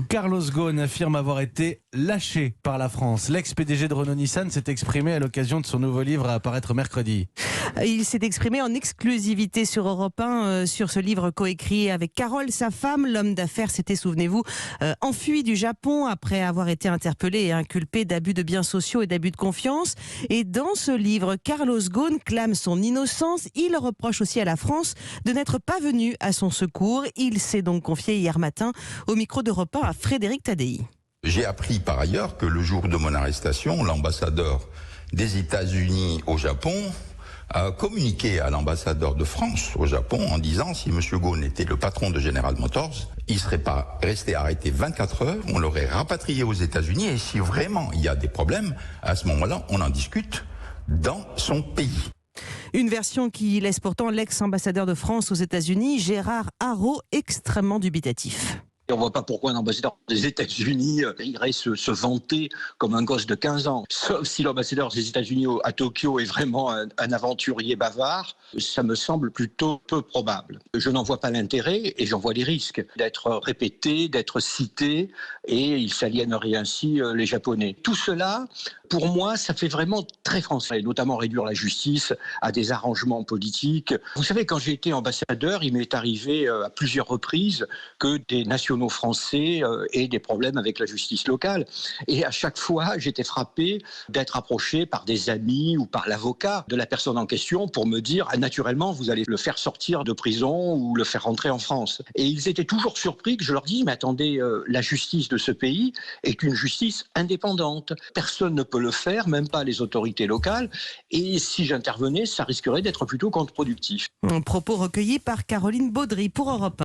Carlos Ghosn affirme avoir été lâché par la France. L'ex-PDG de Renault-Nissan s'est exprimé à l'occasion de son nouveau livre à apparaître mercredi. Il s'est exprimé en exclusivité sur Europe 1 sur ce livre coécrit avec Carole, sa femme. L'homme d'affaires s'était, souvenez-vous, enfui du Japon après avoir été interpellé et inculpé d'abus de biens sociaux et d'abus de confiance. Et dans ce livre, Carlos Ghosn clame son innocence. Il reproche aussi à la France de n'être pas venu à son secours. Il s'est donc confié hier matin au micro d'Europe 1 à Frédéric Tadei. J'ai appris par ailleurs que le jour de mon arrestation, l'ambassadeur des États-Unis au Japon a communiqué à l'ambassadeur de France au Japon en disant si M. Ghosn était le patron de General Motors, il ne serait pas resté arrêté 24 heures, on l'aurait rapatrié aux États-Unis et si vraiment il y a des problèmes, à ce moment-là, on en discute dans son pays. Une version qui laisse pourtant l'ex-ambassadeur de France aux États-Unis, Gérard Haraud, extrêmement dubitatif. Et on ne voit pas pourquoi un ambassadeur des États-Unis irait se vanter comme un gosse de 15 ans. Sauf si l'ambassadeur des États-Unis à Tokyo est vraiment un aventurier bavard, ça me semble plutôt peu probable. Je n'en vois pas l'intérêt et j'en vois les risques d'être répété, d'être cité et il s'aliénerait ainsi les Japonais. Tout cela, pour moi, ça fait vraiment très français, notamment réduire la justice à des arrangements politiques. Vous savez, quand j'ai été ambassadeur, il m'est arrivé à plusieurs reprises que des nationaux français aient des problèmes avec la justice locale. Et à chaque fois, j'étais frappé d'être approché par des amis ou par l'avocat de la personne en question pour me dire naturellement, vous allez le faire sortir de prison ou le faire rentrer en France. Et ils étaient toujours surpris que je leur dise mais attendez, la justice de ce pays est une justice indépendante. Personne ne peut le faire, même pas les autorités locales. Et si j'intervenais, ça risquerait d'être plutôt contre-productif. Un propos recueilli par Caroline Baudry pour Europe 1.